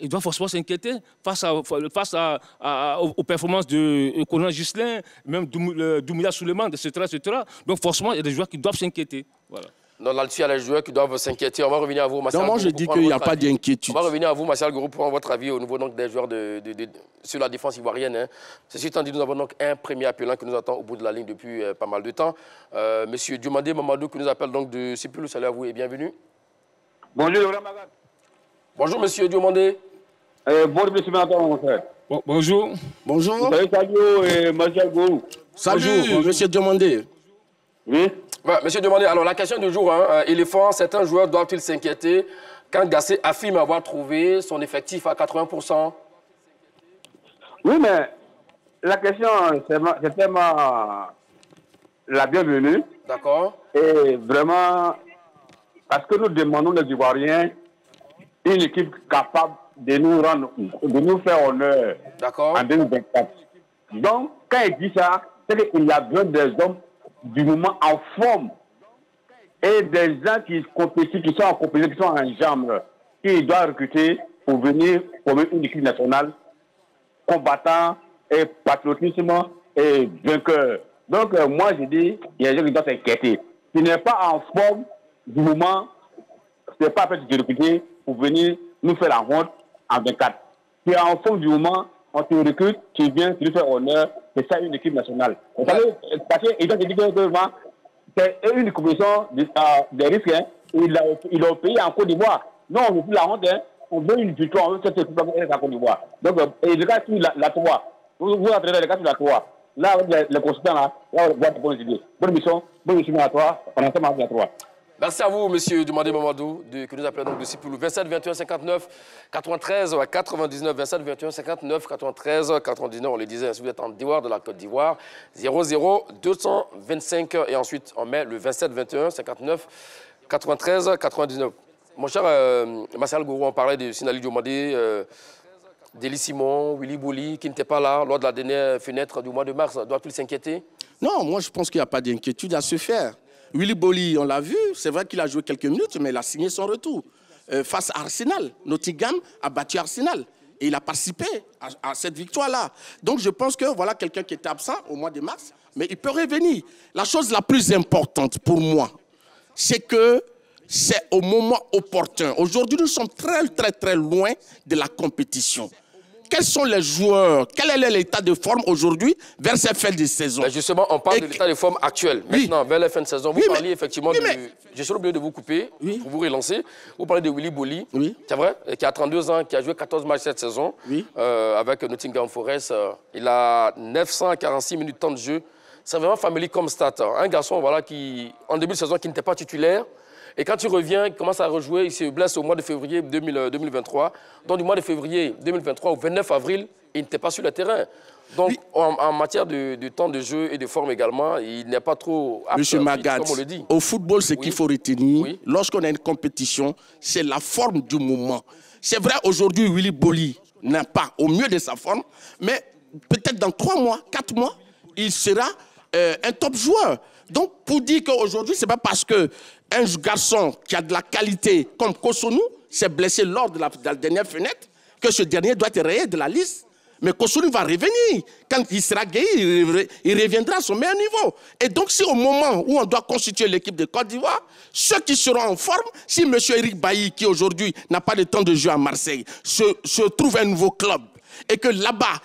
Il doit forcément s'inquiéter face aux performances de Conan Gislain, même Doumbia Souleymane, etc., Donc forcément, il y a des joueurs qui doivent s'inquiéter. Voilà. Non, là-dessus, il y a des joueurs qui doivent s'inquiéter. On va revenir à vous, Martial Gourou. Non, moi, je dis qu'il n'y a pas d'inquiétude. On va revenir à vous, Martial Gourou, pour votre avis au niveau donc, des joueurs sur la défense ivoirienne. Hein. Ceci étant dit, nous avons donc un premier appelant qui nous attend au bout de la ligne depuis pas mal de temps. Monsieur Diomandé Mamadou, qui nous appelle donc de Sipulou. Salut à vous et bienvenue. Bonjour, Laurent Magat. Bonjour, monsieur Diomandé. Bonjour, monsieur Magat, mon frère. Bonjour. Bonjour. Salut, Sadio et Martial Gourou. Salut, monsieur Diomandé. Oui. Ouais, monsieur Diomandé, alors la question du jour, hein, éléphant, certains joueurs doivent-ils s'inquiéter quand Gasset affirme avoir trouvé son effectif à 80%? Oui, mais la question, c'est tellement la bienvenue. D'accord. Et vraiment, parce que nous demandons les Ivoiriens une équipe capable de nous faire honneur en 2024. Donc, quand il dit ça, c'est qu'il y a besoin des hommes du moment en forme et des gens qui compétissent, qui sont en compétition, qui sont en jambes, qui doivent recruter pour venir former une équipe nationale combattant et patriotisme et vainqueur. Donc, moi, je dis, il y a des gens qui doivent s'inquiéter. Qui n'est pas en forme du moment, ce n'est pas fait de recruter pour venir nous faire la honte en 24. Qui est en forme du moment, on te recrute, tu viens, tu lui fais honneur, c'est ça une équipe nationale. Vous savez, parce qu'ils ont dit que c'est une compétition des risques. Hein. Ils ont payé en Côte d'Ivoire. Non, on ne veut plus la honte. Hein. On veut une victoire, on veut cette équipe en Côte d'Ivoire. Donc, et le gars sur la 3. Vous entraînez les gars sur la 3. Là, avec les consultants, là, on va avoir de bonnes idées. Bonne mission à la 3. On entend avec la 3. Merci à vous, monsieur Diomandé Mamadou, que nous appelons donc de Sipulou. 27 21 59 93 99 27 21 59 93 99. On le disait, si vous êtes en dehors de la Côte d'Ivoire, 00 225 et ensuite on met le 27 21 59 93 99. Mon cher Martial Gourou, on parlait de Sinali Diomandé, d'Elie Simon, Willy Boli, qui n'était pas là lors de la dernière fenêtre du mois de mars. Doit-il s'inquiéter? Non, moi je pense qu'il n'y a pas d'inquiétude à se faire. Willy Boli, on l'a vu, c'est vrai qu'il a joué quelques minutes, mais il a signé son retour. Face à Arsenal, Nottingham a battu Arsenal. Et il a participé à cette victoire-là. Donc je pense que voilà quelqu'un qui était absent au mois de mars, mais il peut revenir. La chose la plus importante pour moi, c'est que c'est au moment opportun. Aujourd'hui, nous sommes très loin de la compétition. Quels sont les joueurs? Quel est l'état de forme aujourd'hui vers cette fin de saison? Mais justement, on parle de l'état de forme actuel. Maintenant, vers la fin de saison, vous parliez effectivement de... Je suis obligé de vous couper pour vous relancer. Vous parlez de Willy Boli, c'est vrai, qui a 32 ans, qui a joué 14 matchs cette saison avec Nottingham Forest. Il a 946 minutes de temps de jeu, c'est vraiment familier comme stat. Un garçon voilà, qui, en début de saison, qui n'était pas titulaire. Et quand il revient, il commence à rejouer, il se blesse au mois de février 2023. Donc du mois de février 2023 au 29 avril, il n'était pas sur le terrain. Donc oui. en matière de temps de jeu et de forme également, il n'est pas trop apte, Monsieur Magat, comme on le dit. Au football, ce qu'il faut retenir, lorsqu'on a une compétition, c'est la forme du moment. C'est vrai, aujourd'hui, Willy Boli n'a pas au mieux de sa forme, mais peut-être dans 3 mois, 4 mois, il sera un top joueur. Donc, pour dire qu'aujourd'hui, ce n'est pas parce qu'un garçon qui a de la qualité comme Kosonou s'est blessé lors de la dernière fenêtre que ce dernier doit être rayé de la liste. Mais Kosonou va revenir. Quand il sera guéri, il reviendra à son meilleur niveau. Et donc, c'est au moment où on doit constituer l'équipe de Côte d'Ivoire, ceux qui seront en forme, si M. Eric Bailly, qui aujourd'hui n'a pas de temps de jeu à Marseille, se trouve un nouveau club, et que là-bas,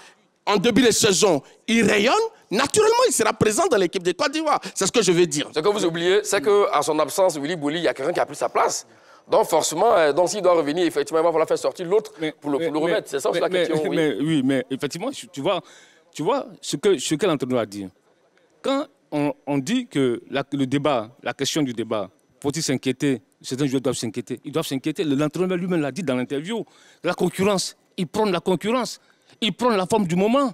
en début de saison, il rayonne, naturellement, il sera présent dans l'équipe de Côte d'Ivoire. C'est ce que je veux dire. Ce que vous oubliez, c'est qu'à son absence, Willy Boli, il y a quelqu'un qui a pris sa place. Donc forcément, s'il doit revenir, effectivement, il va falloir faire sortir l'autre pour le remettre. C'est ça aussi la question. Mais effectivement, tu vois ce que l'entraîneur a dit. Quand on dit que le débat, la question du débat, faut-il s'inquiéter, certains joueurs doivent s'inquiéter. Ils doivent s'inquiéter. L'entraîneur lui-même l'a dit dans l'interview. La concurrence, ils prennent la concurrence. Ils prennent la forme du moment.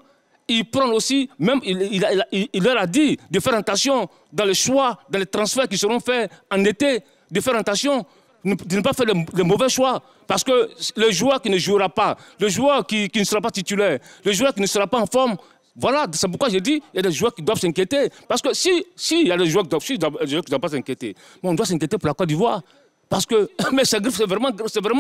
Ils prennent aussi, même il leur a dit de faire attention dans les choix, dans les transferts qui seront faits en été, de faire attention, de ne pas faire de mauvais choix. Parce que le joueur qui ne jouera pas, le joueur qui ne sera pas titulaire, le joueur qui ne sera pas en forme, voilà, c'est pourquoi j'ai dit il y a des joueurs qui doivent s'inquiéter. Parce que si il y a des joueurs qui ne doivent pas s'inquiéter, on doit s'inquiéter pour la Côte d'Ivoire. Parce que, mais c'est vraiment,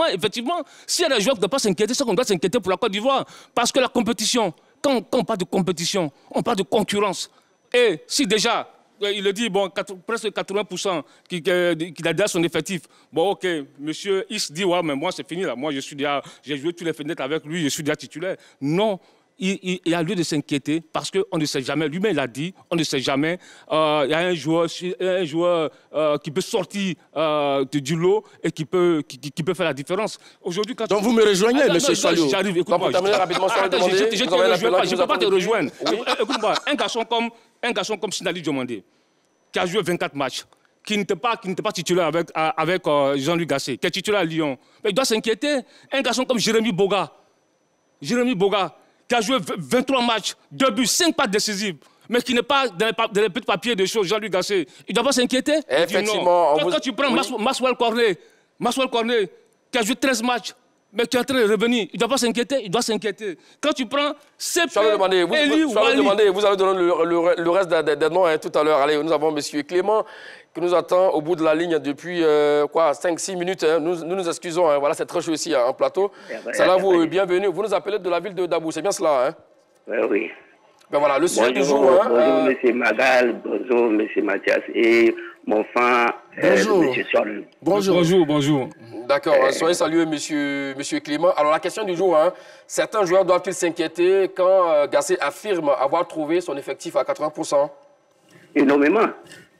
effectivement, s'il y a des joueurs qui ne doivent pas s'inquiéter, c'est qu'on doit s'inquiéter pour la Côte d'Ivoire. Parce que la compétition, quand on parle de compétition, on parle de concurrence. Et si déjà, il le dit, bon, presque 80% qui a déjà son effectif. Bon, ok, monsieur X dit, ouais, mais moi, c'est fini là. Moi, j'ai joué tous les fenêtres avec lui, je suis déjà titulaire. Non. Il y a lieu de s'inquiéter parce qu'on ne sait jamais, lui-même l'a dit, on ne sait jamais. Il y a un joueur qui peut sortir du lot et qui peut faire la différence. Aujourd'hui, quand donc vous me rejoignez, M. Salio. J'arrive, écoute-moi. Je ne peux pas te rejoindre. Écoute-moi, un garçon comme Sinali Diomandé, qui a joué 24 matchs, qui n'était pas titulaire avec Jean-Louis Gasset, qui est titulaire à Lyon, mais il doit s'inquiéter. Un garçon comme Jérémy Boga, qui a joué 23 matchs, 2 buts, 5 passes décisives, mais qui n'est pas dans les petits papiers de choses, Jean-Luc Gasset. Il ne doit pas s'inquiéter. Effectivement. Quand tu prends Maxwell Cornet, qui a joué 13 matchs, mais qui est en train de revenir, il ne doit pas s'inquiéter, il doit s'inquiéter. Quand tu prends CP, vous allez donner le reste des noms tout à l'heure. Allez, nous avons M. Clément qui nous attend au bout de la ligne depuis 5-6 minutes. Hein. Nous excusons, hein. Voilà, c'est très chaud ici en plateau. C'est là, bienvenue. Vous nous appelez de la ville de Dabou, c'est bien cela, hein? Oui. Ben voilà, le sujet du jour. Bonjour, M. Magal, bonjour, M. Mathias et mon fan, M. Sol. Bonjour. D'accord, soyez salués, monsieur Clément. Alors, la question du jour, hein, certains joueurs doivent-ils s'inquiéter quand Gasset affirme avoir trouvé son effectif à 80%? Énormément,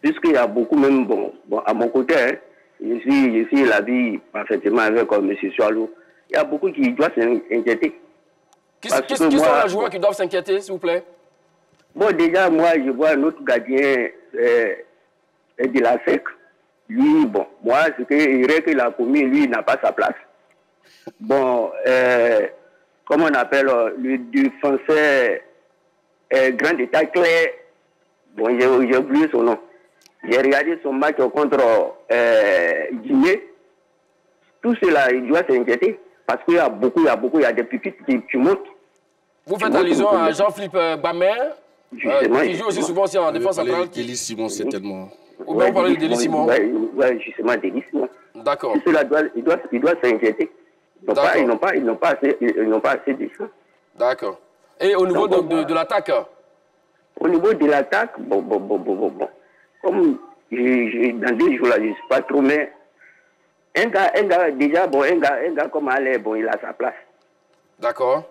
puisqu'il y a beaucoup, même, bon à mon côté, hein, je suis l'avis parfaitement avec M. Soalou. Il y a beaucoup qui doivent s'inquiéter. Qui sont les joueurs qui doivent s'inquiéter, s'il vous plaît? Bon, déjà, moi, je vois notre gardien de la SEC. Lui, bon, moi, ce qu'il a commis, lui, il n'a pas sa place. Bon, comment on appelle le défenseur grand détail clair. Bon, j'ai oublié son nom. J'ai regardé son match contre Guinée. Tout cela, il doit s'inquiéter. Parce qu'il y a des pépites qui montent. Vous faites allusion à Jean-Philippe Bamer, qui joue aussi souvent en défense centrale. Délis Simon, certainement. Ou bien vous parlez de Délis Simon? Oui, justement, Délis Simon. D'accord. Tout cela, il doit s'inquiéter. Ils n'ont pas assez de choses. D'accord. Et au niveau de l'attaque? Au niveau de l'attaque, bon. Comme dans 2 jours, là, je ne sais pas trop, mais un gars comme Allais, bon, il a sa place. D'accord.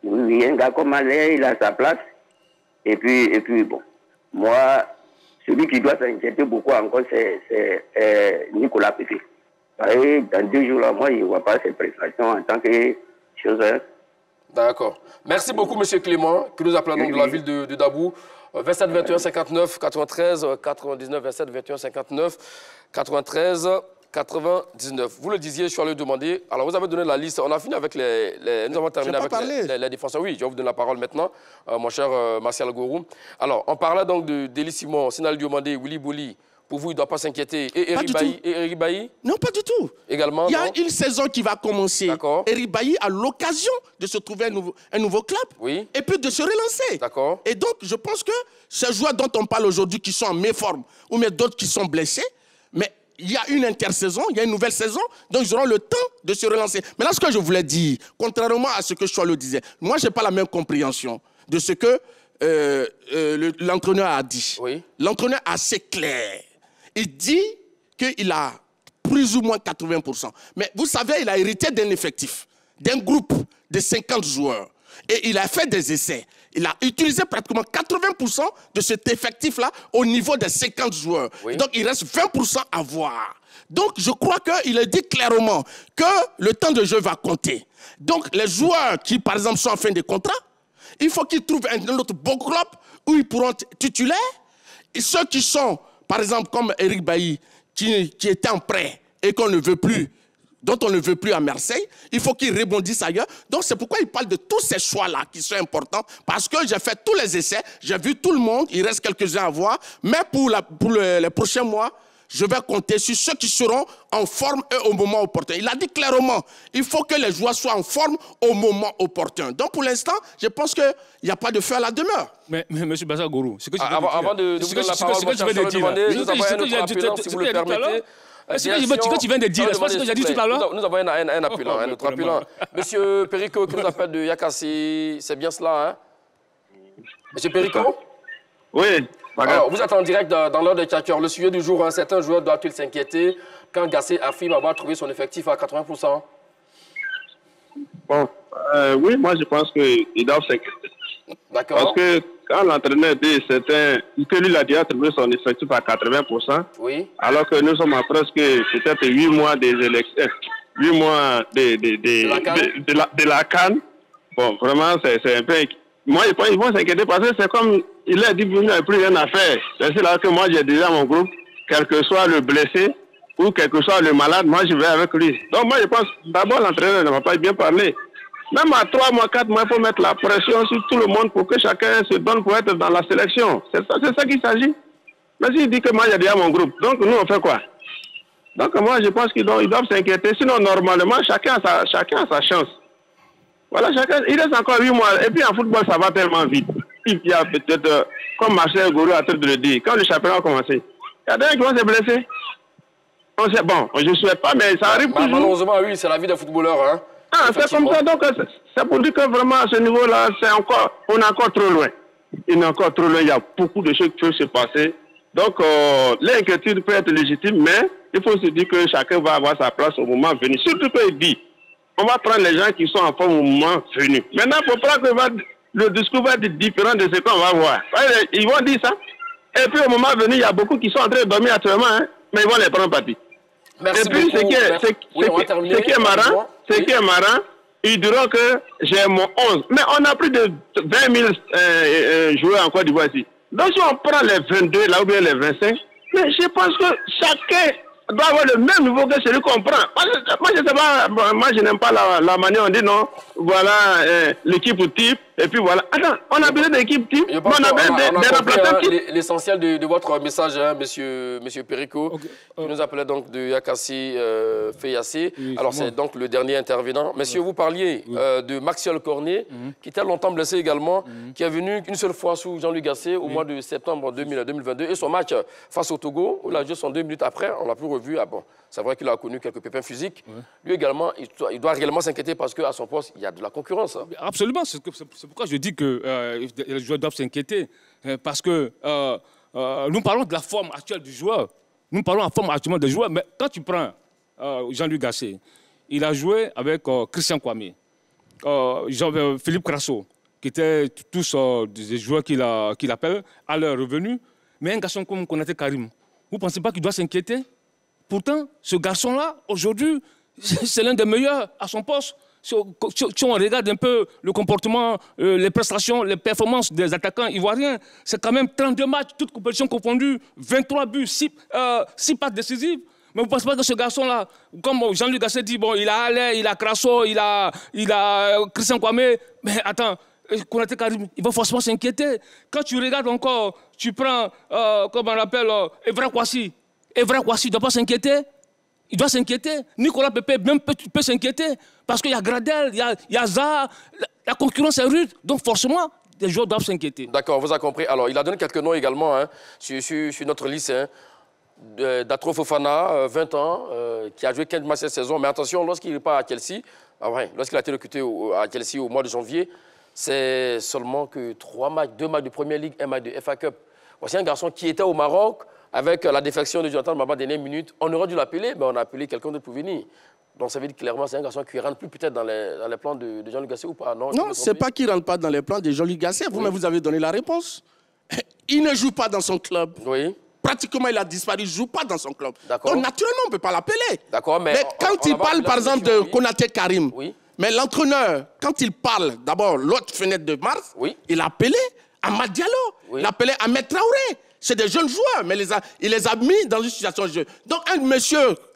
Oui, un gars comme Allais, il a sa place. Et puis bon, moi, celui qui doit s'inquiéter beaucoup encore, c'est Nicolas Pété. Dans 2 jours, là, moi, je ne vois pas ses prestations en tant que chose. D'accord. Merci beaucoup, M. Clément, que nous appelons de la ville de Dabou. 27, 21, 59, 93, 99, 27, 21, 59, 93, 99. Vous le disiez, je suis allé le demander. Alors, vous avez donné la liste. On a fini avec nous avons terminé avec les défenseurs. Oui, je vais vous donner la parole maintenant, mon cher Martial Gourou. Alors, on parlait donc de Déli Simon, Sinal Diomandé, Willy Bouli. Pour vous, il ne doit pas s'inquiéter. Et Eric Bailly? Non, pas du tout. Également, il y a une saison qui va commencer. Eric Bailly a l'occasion de se trouver un nouveau club et puis de se relancer. D'accord. Et donc, je pense que ces joueurs dont on parle aujourd'hui qui sont en méforme ou même d'autres qui sont blessés, mais il y a une intersaison, il y a une nouvelle saison, donc ils auront le temps de se relancer. Mais là, ce que je voulais dire, contrairement à ce que Choileau disait, moi, je n'ai pas la même compréhension de ce que l'entraîneur a dit. Oui. L'entraîneur est assez clair. Il dit qu'il a plus ou moins 80%. Mais vous savez, il a hérité d'un effectif, d'un groupe de 50 joueurs. Et il a fait des essais. Il a utilisé pratiquement 80% de cet effectif-là au niveau des 50 joueurs. Oui. Donc, il reste 20% à voir. Donc, je crois qu'il a dit clairement que le temps de jeu va compter. Donc, les joueurs qui, par exemple, sont en fin de contrat, il faut qu'ils trouvent un autre bon club où ils pourront tituler. Et ceux qui sont, par exemple, comme Eric Bailly, qui était en prêt et qu'on ne veut plus, dont on ne veut plus à Marseille, il faut qu'ils rebondissent ailleurs. Donc, c'est pourquoi il parle de tous ces choix-là qui sont importants, parce que j'ai fait tous les essais, j'ai vu tout le monde, il reste quelques-uns à voir, mais pour les prochains mois, je vais compter sur ceux qui seront en forme et au moment opportun. Il a dit clairement, il faut que les joueurs soient en forme au moment opportun. Donc, pour l'instant, je pense qu'il n'y a pas de feu à la demeure. Mais M. Bassar Gourou, c'est que je avant de vous donner la parole, je vais demander, nous avons un autre appelant, si vous le permettez. C'est ce que tu viens de dire, c'est ce que j'ai dit tout à l'heure. Nous avons un appelant, un autre appelant. Monsieur Perico, qui nous appelle de Yakassi, c'est bien cela, hein? Monsieur Perico? Oui. Alors, vous êtes en direct dans l'heure de Tchatcher. Le sujet du jour, un certain joueur doit-il s'inquiéter quand Gassé affirme avoir trouvé son effectif à 80%? Bon, oui, moi je pense qu'il doit s'inquiéter. D'accord. Parce que quand l'entraîneur dit que lui a déjà trouvé son effectif à 80%, oui. Alors que nous sommes à presque peut-être 8 mois des élections, 8 mois de la CAN, bon, vraiment, c'est un peu... Moi, je pense qu'ils vont s'inquiéter parce que c'est comme il a dit, il n'a plus rien à faire. C'est là que moi, j'ai déjà mon groupe, quel que soit le blessé ou quel que soit le malade, moi, je vais avec lui. Donc, moi, je pense d'abord, l'entraîneur ne va pas bien parler. Même à 3 mois, 4 mois, il faut mettre la pression sur tout le monde pour que chacun se donne pour être dans la sélection. C'est ça qu'il s'agit. Mais s'il dit que moi, j'ai déjà mon groupe, donc nous, on fait quoi? Donc, moi, je pense qu'ils doivent s'inquiéter. Sinon, normalement, chacun a sa chance. Voilà, il reste encore 8 mois. Et puis en football, ça va tellement vite. Il y a peut-être, comme Marcel Gourou a traité de le dire, quand le championnat a commencé, il y a des gens qui vont se blesser. Bon, je ne souhaite pas, mais ça arrive toujours. Malheureusement, oui, c'est la vie des footballeurs. Hein. Ah, c'est comme ça. Donc, c'est pour dire que vraiment, à ce niveau-là, on est encore trop loin. Il est encore trop loin. Il y a beaucoup de choses qui peuvent se passer. Donc, l'inquiétude peut être légitime, mais il faut se dire que chacun va avoir sa place au moment venu. Surtout qu'il dit, on va prendre les gens qui sont en forme au moment venu. Maintenant, il faut pas que le discours va être différent de ce qu'on va voir. Ils vont dire ça. Et puis, au moment venu, il y a beaucoup qui sont en train de dormir actuellement, hein, mais ils vont les prendre parti. Merci et puis, beaucoup. ce qui est marrant, ils diront que j'ai mon 11. Mais on a plus de 20 000 joueurs en Côte d'Ivoire ici. Donc, si on prend les 22, là, ou bien les 25, mais je pense que chacun doit avoir le même niveau que celui qu'on prend. Moi, je sais pas, moi, je n'aime pas la manière on dit non, voilà l'équipe type, et puis voilà. Attends, on a besoin d'équipe type, on a besoin des remplaçants type. L'essentiel de votre message, hein, monsieur Perico, okay. Qui nous appelait donc de Yakassi Feyassi. Oui, alors, c'est donc le dernier intervenant. Monsieur, vous parliez de Maxiel Cornet, qui était longtemps blessé également, qui est venu une seule fois sous Jean-Louis Gasset au mois de septembre 2022. Et son match face au Togo, où il a joué 2 minutes après, on l'a plus revu. Ah bon, c'est vrai qu'il a connu quelques pépins physiques. Ouais. Lui également, il doit réellement s'inquiéter parce qu'à son poste, il y a de la concurrence. Hein. Absolument, c'est pourquoi je dis que les joueurs doivent s'inquiéter. Parce que nous parlons de la forme actuelle du joueur. Nous parlons de la forme actuelle des joueurs. Mais quand tu prends Jean-Louis Gasset, il a joué avec Christian Kwame, Philippe Crasso, qui étaient tous des joueurs qu'il appelle à leur revenu. Mais un garçon comme Konaté Karim, vous ne pensez pas qu'il doit s'inquiéter? Pourtant, ce garçon-là, aujourd'hui, c'est l'un des meilleurs à son poste. si on regarde un peu le comportement, les prestations, les performances des attaquants ivoiriens, c'est quand même 32 matchs, toutes compétitions confondues, 23 buts, 6 passes décisives. Mais vous ne pensez pas que ce garçon-là, comme Jean-Luc Gasset dit, bon, il a Alain, il a Crasso, il a Christian Kwame, mais attends, Konaté Karim, il va forcément s'inquiéter. Quand tu regardes encore, tu prends, comme on l'appelle, Evra Kouassi. Evra Kouassi ne doit pas s'inquiéter. Il doit s'inquiéter. Nicolas Pepe même peut s'inquiéter. Parce qu'il y a Gradel, il y a Zaha, la concurrence est rude. Donc forcément, les joueurs doivent s'inquiéter. D'accord, on vous a compris. Alors, il a donné quelques noms également hein, sur notre liste. Hein. Datro Fofana, 20 ans, qui a joué 15 matchs cette saison. Mais attention, lorsqu'il part à Chelsea, lorsqu'il a été recruté à Chelsea au mois de janvier, c'est seulement que 3 matchs, 2 matchs de Première Ligue, 1 match de FA Cup. Voici un garçon qui était au Maroc avec la défection de Jonathan Maba dernière minute. On aurait dû l'appeler, mais on a appelé quelqu'un d'autre pour venir. Donc ça veut dire clairement c'est un garçon qui ne rentre plus peut-être dans les plans de Jean-Luc Gasset ou pas? Non, ce n'est pas qu'il ne rentre pas dans les plans de Jean-Luc Gasset. Vous-même, vous avez donné la réponse. Il ne joue pas dans son club. Oui. Pratiquement, il a disparu. Il ne joue pas dans son club. Donc naturellement, on ne peut pas l'appeler. D'accord, mais quand il parle, par exemple, de Konaté Karim, mais l'entraîneur, quand il parle, d'abord, l'autre fenêtre de mars, il a appelé Amad Diallo, il a appelé Ahmed Traoré. C'est des jeunes joueurs, mais il les a mis dans une situation de jeu. Donc,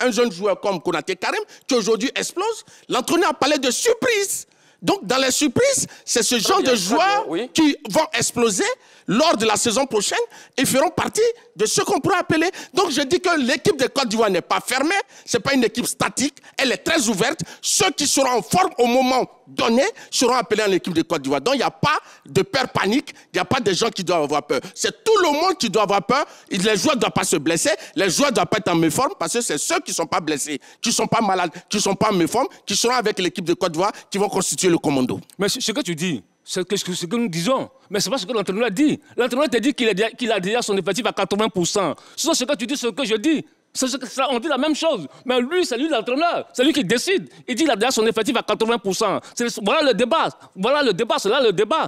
un jeune joueur comme Konaté Karim, qui aujourd'hui explose, l'entraîneur a parlé de surprise. Donc, dans les surprises, c'est ce genre de joueurs qui vont exploser lors de la saison prochaine et feront partie de ce qu'on pourrait appeler. Donc, je dis que l'équipe de Côte d'Ivoire n'est pas fermée. Ce n'est pas une équipe statique. Elle est très ouverte. Ceux qui seront en forme au moment donné seront appelés en équipe de Côte d'Ivoire. Donc, il n'y a pas de peur panique. Il n'y a pas de gens qui doivent avoir peur. C'est tout le monde qui doit avoir peur. Les joueurs ne doivent pas se blesser. Les joueurs ne doivent pas être en méforme parce que c'est ceux qui ne sont pas blessés, qui ne sont pas malades, qui ne sont pas en méforme, qui seront avec l'équipe de Côte d'Ivoire, qui vont constituer le commando. Mais ce que tu dis, c'est ce que nous disons. Mais ce n'est pas ce que l'entraîneur a dit. L'entraîneur te dit qu'il a déjà son effectif à 80%. C'est ce que tu dis, ce que je dis. On dit la même chose. Mais lui, c'est lui l'entraîneur. C'est lui qui décide. Il dit qu'il a déjà son effectif à 80%. Voilà le débat. Voilà le débat. C'est là le débat.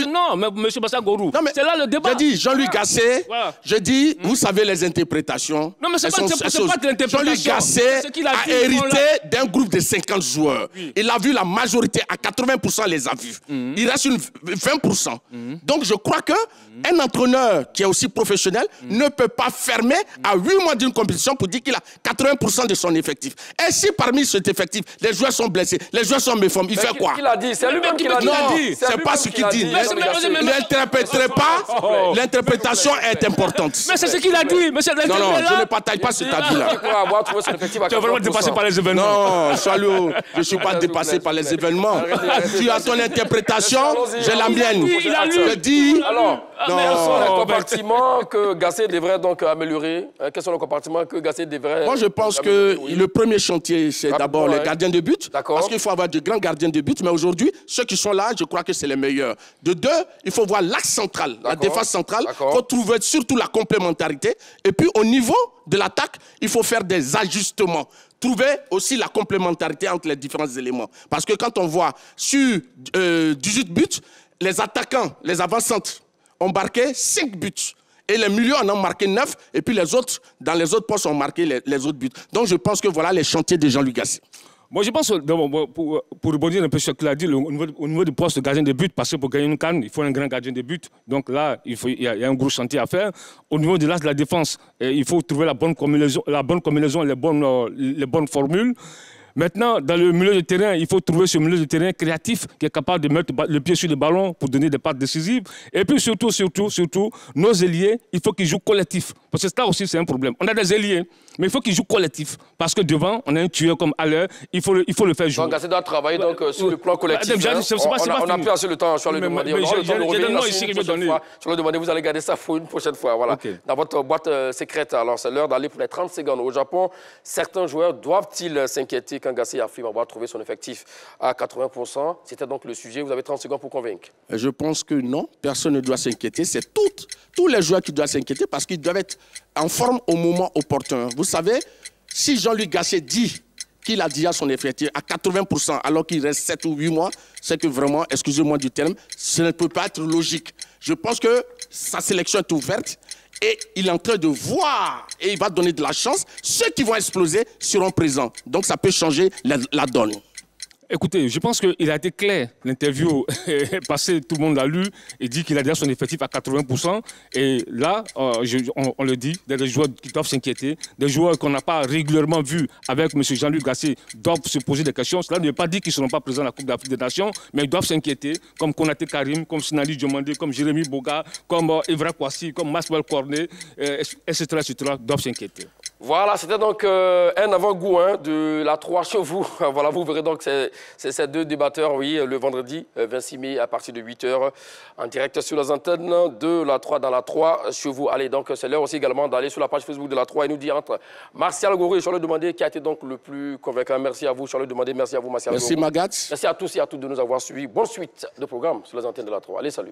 Non, mais M. Bassa Gorou, c'est là le débat. Je dis Jean-Luc Gasset, je dis, vous savez les interprétations. Non, mais c'est pas de l'interprétation. Jean-Luc Gasset a hérité d'un groupe de 50 joueurs. Il a vu la majorité, à 80% les a vus. Il reste une 20%. Donc je crois qu'un entraîneur qui est aussi professionnel ne peut pas fermer à 8 mois d'une compétition pour dire qu'il a 80% de son effectif. Et si parmi cet effectif, les joueurs sont blessés, les joueurs sont méformes, il fait quoi? Qui l'a dit? C'est lui-même qui l'a dit. Non, c'est pas ce qu'il dit. Ne l'interpréterez pas. L'interprétation est importante. Mais c'est ce qu'il a dit. Non, je ne partage pas cet avis-là. Tu es vraiment dépassé par les événements. Non, Chalou, je ne suis pas dépassé par les événements. Tu as ton interprétation, j'ai la mienne. Je dis... Quels sont les compartiments que Gasset devrait donc améliorer? Quels sont les compartiments que Gasset devrait... Moi, je pense que le premier chantier, c'est d'abord les gardiens de but. Parce qu'il faut avoir de grands gardiens de but. Mais aujourd'hui, ceux qui sont là, je crois que c'est les meilleurs. De deux, il faut voir l'axe central, la défense centrale. Il faut trouver surtout la complémentarité. Et puis, au niveau de l'attaque, il faut faire des ajustements. Trouver aussi la complémentarité entre les différents éléments. Parce que quand on voit sur 18 buts, les attaquants, les avant-centres, ont marqué 5 buts. Et les milieux en ont marqué 9. Et puis les autres, dans les autres postes, ont marqué les autres buts. Donc je pense que voilà les chantiers de Jean-Luc Gasset. Moi, je pense, pour rebondir un peu sur ce qu'il a dit, au niveau du poste de gardien de but, parce que pour gagner une CAN, il faut un grand gardien de but. Donc là, il y a un gros chantier à faire. Au niveau de l'axe de la défense, il faut trouver la bonne combinaison, les bonnes formules. Maintenant, dans le milieu de terrain, il faut trouver ce milieu de terrain créatif qui est capable de mettre le pied sur le ballon pour donner des passes décisives. Et puis surtout, nos ailiers, il faut qu'ils jouent collectif. Parce que ça aussi, c'est un problème. On a des ailiers, mais il faut qu'ils jouent collectif. Parce que devant, on a un tueur comme Haller, il faut le faire jouer. Donc, Gasset doit travailler sur le plan collectif. On n'a plus assez le temps. Je vais le demander. Vous allez garder ça pour une prochaine fois. Voilà. Dans votre boîte secrète, alors c'est l'heure d'aller pour les 30 secondes. Au Japon, certains joueurs doivent-ils s'inquiéter quand Gasset affirme avoir trouvé son effectif à 80%? C'était donc le sujet. Vous avez 30 secondes pour convaincre. Je pense que non, personne ne doit s'inquiéter. C'est tous les joueurs qui doivent s'inquiéter parce qu'ils doivent être en forme au moment opportun. Vous savez, si Jean-Luc Gasset dit qu'il a déjà son effectif à 80% alors qu'il reste 7 ou 8 mois, c'est que vraiment, excusez-moi du terme, ce ne peut pas être logique. Je pense que sa sélection est ouverte. Et il est en train de voir, et il va donner de la chance. Ceux qui vont exploser seront présents. Donc ça peut changer la donne. Écoutez, je pense qu'il a été clair. L'interview est passée, tout le monde l'a lu. Il dit qu'il a déjà son effectif à 80%. Et là, on le dit, des joueurs qui doivent s'inquiéter, des joueurs qu'on n'a pas régulièrement vus avec M. Jean-Luc Gasset doivent se poser des questions. Cela ne veut pas dire qu'ils ne seront pas présents à la Coupe d'Afrique des Nations, mais ils doivent s'inquiéter, comme Konaté Karim, comme Sinali Diomandé, comme Jérémy Boga, comme Evra Kouassi, comme Maxwell Cornet, etc., doivent s'inquiéter. Voilà, c'était donc un avant-goût de la 3 chez vous. Voilà, vous verrez donc ces deux débatteurs, oui, le vendredi 26 mai à partir de 8h en direct sur les antennes de la 3 dans la 3 chez vous. Allez, donc c'est l'heure aussi également d'aller sur la page Facebook de la 3 et nous dire entre Martial Goro et Charles Demandé qui a été donc le plus convaincant. Merci à vous, Charles Demandé. Merci à vous, Martial Goro. Merci, Magatz. Merci à tous et à toutes de nous avoir suivis. Bonne suite de programme sur les antennes de la 3. Allez, salut.